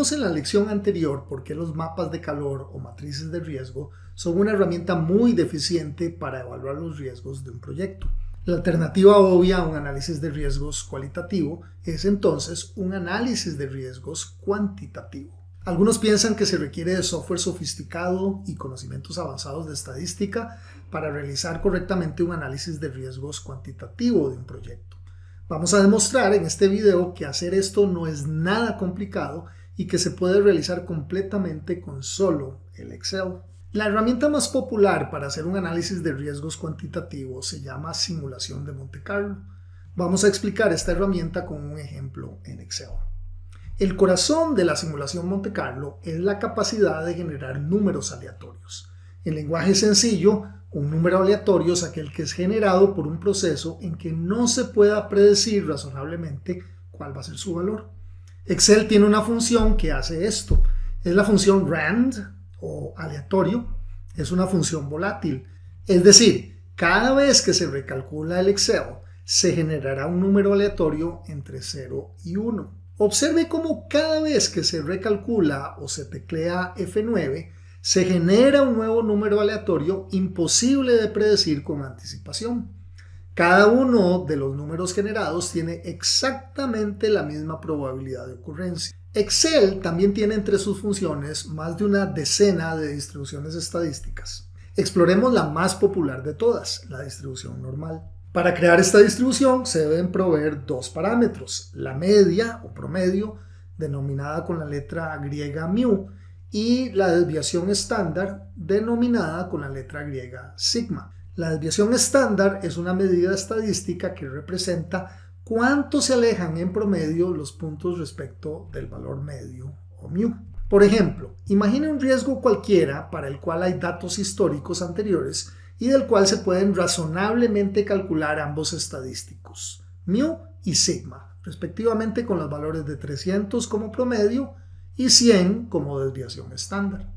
vimos en la lección anterior por qué los mapas de calor o matrices de riesgo son una herramienta muy deficiente para evaluar los riesgos de un proyecto. La alternativa obvia a un análisis de riesgos cualitativo es entonces un análisis de riesgos cuantitativo. Algunos piensan que se requiere de software sofisticado y conocimientos avanzados de estadística para realizar correctamente un análisis de riesgos cuantitativo de un proyecto. Vamos a demostrar en este video que hacer esto no es nada complicado y que se puede realizar completamente con solo el Excel. La herramienta más popular para hacer un análisis de riesgos cuantitativo se llama simulación de Monte Carlo. Vamos a explicar esta herramienta con un ejemplo en Excel. El corazón de la simulación Monte Carlo es la capacidad de generar números aleatorios. En lenguaje sencillo, un número aleatorio es aquel que es generado por un proceso en que no se pueda predecir razonablemente cuál va a ser su valor. Excel tiene una función que hace esto. Es la función rand o aleatorio. Es una función volátil. Es decir, cada vez que se recalcula el Excel, se generará un número aleatorio entre 0 y 1. Observe cómo cada vez que se recalcula o se teclea F9, se genera un nuevo número aleatorio imposible de predecir con anticipación. Cada uno de los números generados tiene exactamente la misma probabilidad de ocurrencia. Excel también tiene entre sus funciones más de una decena de distribuciones estadísticas. Exploremos la más popular de todas, la distribución normal. Para crear esta distribución se deben proveer dos parámetros, la media o promedio, denominada con la letra griega mu, y la desviación estándar, denominada con la letra griega sigma. La desviación estándar es una medida estadística que representa cuánto se alejan en promedio los puntos respecto del valor medio o mu. Por ejemplo, imagine un riesgo cualquiera para el cual hay datos históricos anteriores y del cual se pueden razonablemente calcular ambos estadísticos, mu y sigma, respectivamente con los valores de 300 como promedio y 100 como desviación estándar.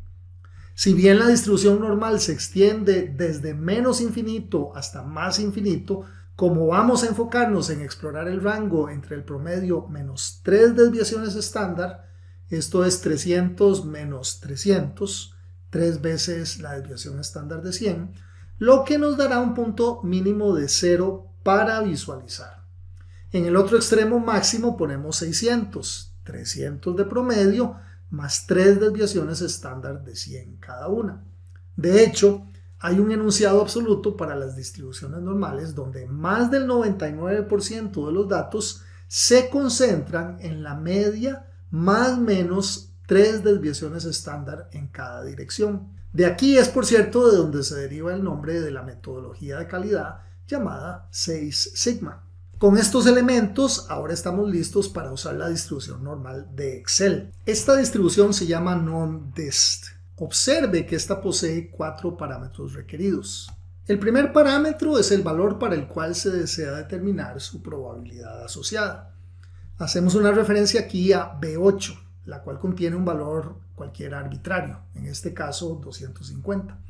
Si bien la distribución normal se extiende desde menos infinito hasta más infinito, como vamos a enfocarnos en explorar el rango entre el promedio menos 3 desviaciones estándar, esto es 300 menos 300, 3 veces la desviación estándar de 100, lo que nos dará un punto mínimo de 0 para visualizar. En el otro extremo máximo ponemos 600, 300 de promedio más 3 desviaciones estándar de 100 cada una. De hecho, hay un enunciado absoluto para las distribuciones normales donde más del 99% de los datos se concentran en la media más menos 3 desviaciones estándar en cada dirección. De aquí es, por cierto, de donde se deriva el nombre de la metodología de calidad llamada 6 Sigma. Con estos elementos, ahora estamos listos para usar la distribución normal de Excel. Esta distribución se llama NORM-DIST. Observe que esta posee 4 parámetros requeridos. El primer parámetro es el valor para el cual se desea determinar su probabilidad asociada. Hacemos una referencia aquí a B8, la cual contiene un valor cualquiera arbitrario, en este caso 250.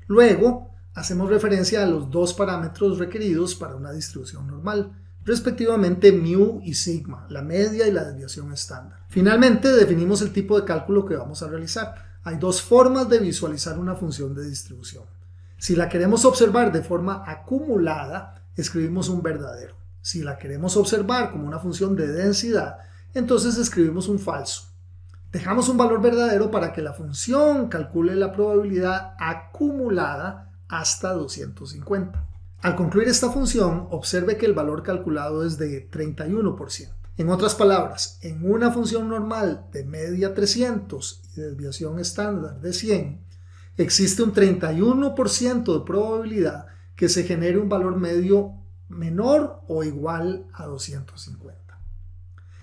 Luego, hacemos referencia a los dos parámetros requeridos para una distribución normal, respectivamente mu y sigma, la media y la desviación estándar. Finalmente, definimos el tipo de cálculo que vamos a realizar. Hay dos formas de visualizar una función de distribución. Si la queremos observar de forma acumulada, escribimos un verdadero. Si la queremos observar como una función de densidad, entonces escribimos un falso. Dejamos un valor verdadero para que la función calcule la probabilidad acumulada hasta 250. Al concluir esta función, observe que el valor calculado es de 31%. En otras palabras, en una función normal de media 300 y desviación estándar de 100, existe un 31% de probabilidad que se genere un valor medio menor o igual a 250.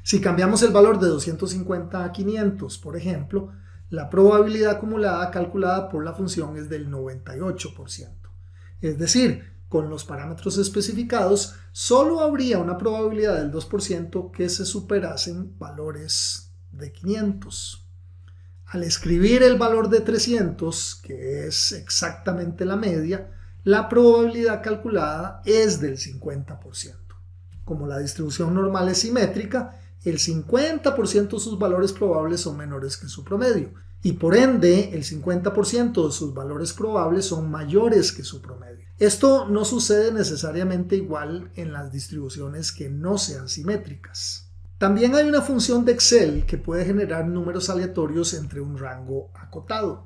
Si cambiamos el valor de 250 a 500, por ejemplo, la probabilidad acumulada calculada por la función es del 98%. Es decir, con los parámetros especificados, solo habría una probabilidad del 2% que se superasen valores de 500. Al escribir el valor de 300, que es exactamente la media, la probabilidad calculada es del 50%. Como la distribución normal es simétrica, el 50% de sus valores probables son menores que su promedio y por ende el 50% de sus valores probables son mayores que su promedio. Esto no sucede necesariamente igual en las distribuciones que no sean simétricas. También hay una función de Excel que puede generar números aleatorios entre un rango acotado.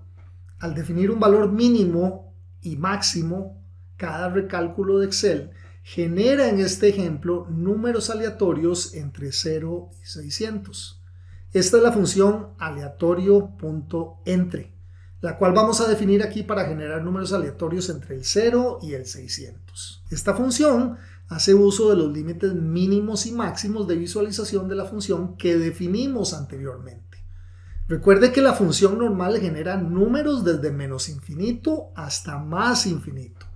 Al definir un valor mínimo y máximo, cada recálculo de Excel genera en este ejemplo números aleatorios entre 0 y 600. Esta es la función aleatorio.entre, la cual vamos a definir aquí para generar números aleatorios entre el 0 y el 600. Esta función hace uso de los límites mínimos y máximos de visualización de la función que definimos anteriormente. Recuerde que la función normal genera números desde menos infinito hasta más infinito,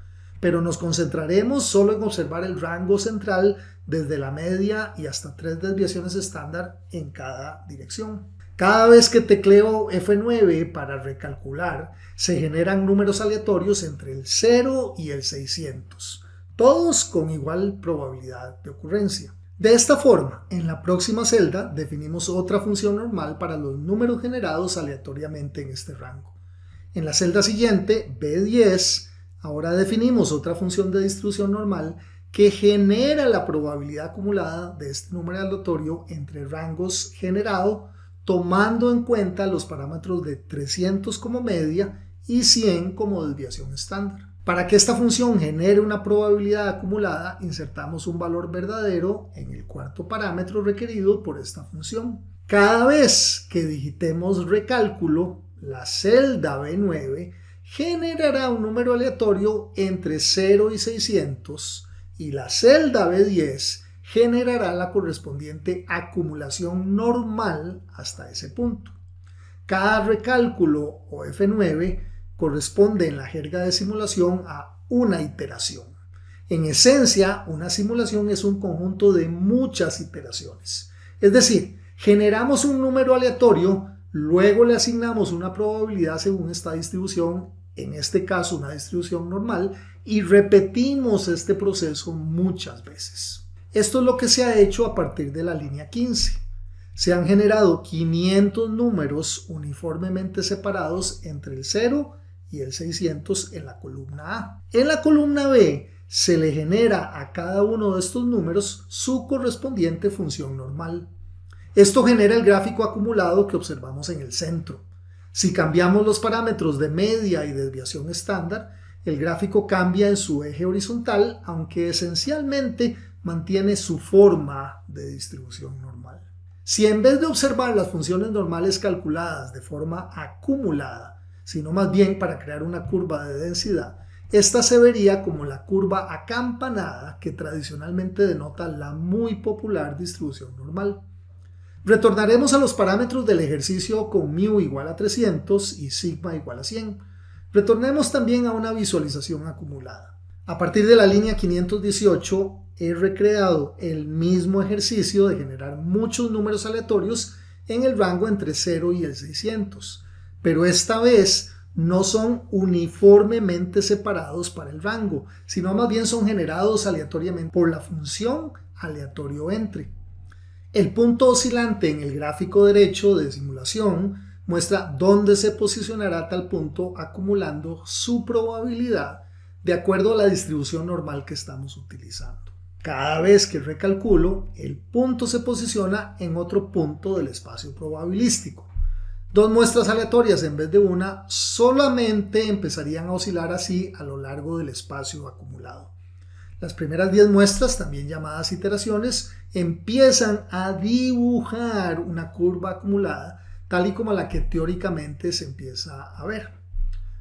pero nos concentraremos solo en observar el rango central desde la media y hasta 3 desviaciones estándar en cada dirección. Cada vez que tecleo F9 para recalcular, se generan números aleatorios entre el 0 y el 600, todos con igual probabilidad de ocurrencia. De esta forma, en la próxima celda definimos otra función normal para los números generados aleatoriamente en este rango. En la celda siguiente, B10, ahora definimos otra función de distribución normal que genera la probabilidad acumulada de este número aleatorio entre rangos generado, tomando en cuenta los parámetros de 300 como media y 100 como desviación estándar. Para que esta función genere una probabilidad acumulada, insertamos un valor verdadero en el cuarto parámetro requerido por esta función. Cada vez que digitemos recálculo, la celda B9 generará un número aleatorio entre 0 y 600 y la celda B10 generará la correspondiente acumulación normal hasta ese punto. Cada recálculo o F9 corresponde en la jerga de simulación a una iteración. En esencia, una simulación es un conjunto de muchas iteraciones. Es decir, generamos un número aleatorio, luego le asignamos una probabilidad según esta distribución, en este caso una distribución normal, y repetimos este proceso muchas veces. Esto es lo que se ha hecho a partir de la línea 15. Se han generado 500 números uniformemente separados entre el 0 y el 600 en la columna A. En la columna B se le genera a cada uno de estos números su correspondiente función normal. Esto genera el gráfico acumulado que observamos en el centro. Si cambiamos los parámetros de media y desviación estándar, el gráfico cambia en su eje horizontal, aunque esencialmente mantiene su forma de distribución normal. Si en vez de observar las funciones normales calculadas de forma acumulada, sino más bien para crear una curva de densidad, esta se vería como la curva acampanada que tradicionalmente denota la muy popular distribución normal. Retornaremos a los parámetros del ejercicio con μ igual a 300 y sigma igual a 100. Retornemos también a una visualización acumulada. A partir de la línea 518 he recreado el mismo ejercicio de generar muchos números aleatorios en el rango entre 0 y el 600. Pero esta vez no son uniformemente separados para el rango, sino más bien son generados aleatoriamente por la función aleatorio-entre. El punto oscilante en el gráfico derecho de simulación muestra dónde se posicionará tal punto acumulando su probabilidad de acuerdo a la distribución normal que estamos utilizando. Cada vez que recalculo, el punto se posiciona en otro punto del espacio probabilístico. Dos muestras aleatorias en vez de una solamente empezarían a oscilar así a lo largo del espacio acumulado. Las primeras 10 muestras, también llamadas iteraciones, empiezan a dibujar una curva acumulada tal y como la que teóricamente se empieza a ver.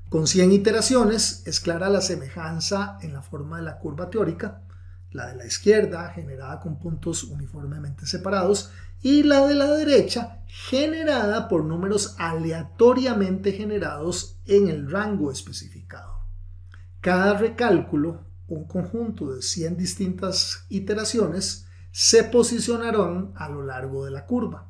Con 100 iteraciones es clara la semejanza en la forma de la curva teórica, la de la izquierda generada con puntos uniformemente separados y la de la derecha generada por números aleatoriamente generados en el rango especificado. Cada recálculo, un conjunto de 100 distintas iteraciones, se posicionarán a lo largo de la curva.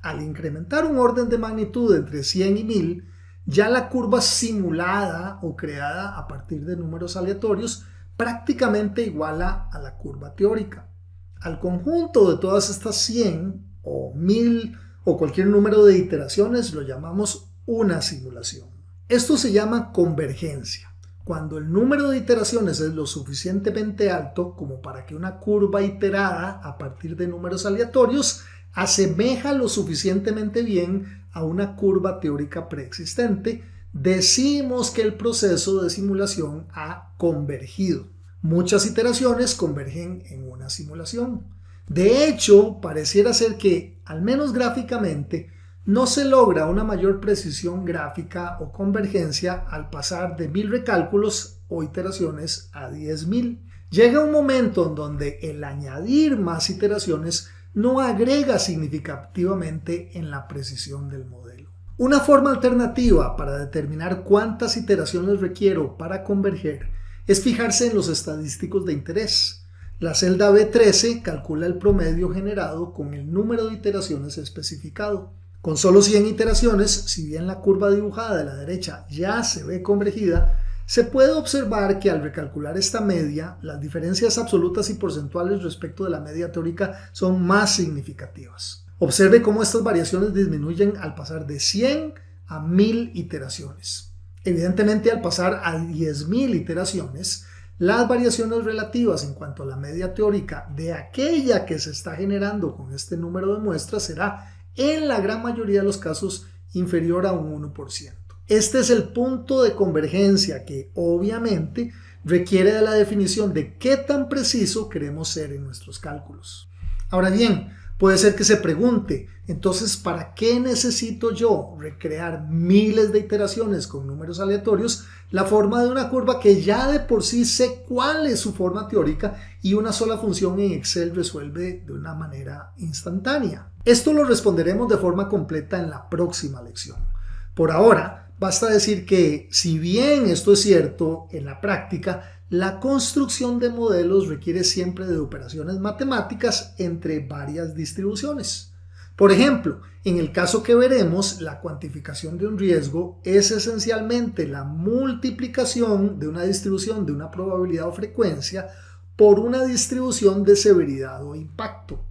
Al incrementar un orden de magnitud entre 100 y 1000, ya la curva simulada o creada a partir de números aleatorios prácticamente iguala a la curva teórica. Al conjunto de todas estas 100 o 1000 o cualquier número de iteraciones lo llamamos una simulación. Esto se llama convergencia. Cuando el número de iteraciones es lo suficientemente alto como para que una curva iterada a partir de números aleatorios asemeja lo suficientemente bien a una curva teórica preexistente, decimos que el proceso de simulación ha convergido. Muchas iteraciones convergen en una simulación. De hecho, pareciera ser que, al menos gráficamente, no se logra una mayor precisión gráfica o convergencia al pasar de 1000 recálculos o iteraciones a 10.000. Llega un momento en donde el añadir más iteraciones no agrega significativamente en la precisión del modelo. Una forma alternativa para determinar cuántas iteraciones requiero para converger es fijarse en los estadísticos de interés. La celda B13 calcula el promedio generado con el número de iteraciones especificado. Con solo 100 iteraciones, si bien la curva dibujada de la derecha ya se ve convergida, se puede observar que al recalcular esta media, las diferencias absolutas y porcentuales respecto de la media teórica son más significativas. Observe cómo estas variaciones disminuyen al pasar de 100 a 1000 iteraciones. Evidentemente, al pasar a 10.000 iteraciones, las variaciones relativas en cuanto a la media teórica de aquella que se está generando con este número de muestras será, en la gran mayoría de los casos, inferior a un 1%. Este es el punto de convergencia que, obviamente, requiere de la definición de qué tan preciso queremos ser en nuestros cálculos. Ahora bien, puede ser que se pregunte, entonces, ¿para qué necesito yo recrear miles de iteraciones con números aleatorios la forma de una curva que ya de por sí sé cuál es su forma teórica y una sola función en Excel resuelve de una manera instantánea? Esto lo responderemos de forma completa en la próxima lección. Por ahora, basta decir que, si bien esto es cierto, en la práctica, la construcción de modelos requiere siempre de operaciones matemáticas entre varias distribuciones. Por ejemplo, en el caso que veremos, la cuantificación de un riesgo es esencialmente la multiplicación de una distribución de una probabilidad o frecuencia por una distribución de severidad o impacto.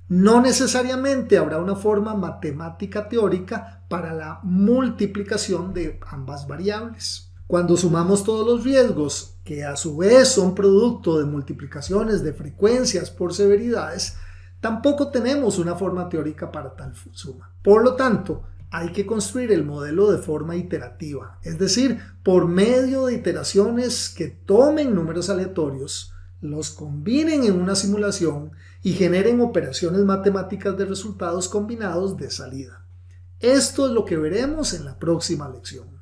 No necesariamente habrá una forma matemática teórica para la multiplicación de ambas variables. Cuando sumamos todos los riesgos, que a su vez son producto de multiplicaciones de frecuencias por severidades, tampoco tenemos una forma teórica para tal suma. Por lo tanto, hay que construir el modelo de forma iterativa, es decir, por medio de iteraciones que tomen números aleatorios, los combinen en una simulación y generen operaciones matemáticas de resultados combinados de salida. Esto es lo que veremos en la próxima lección.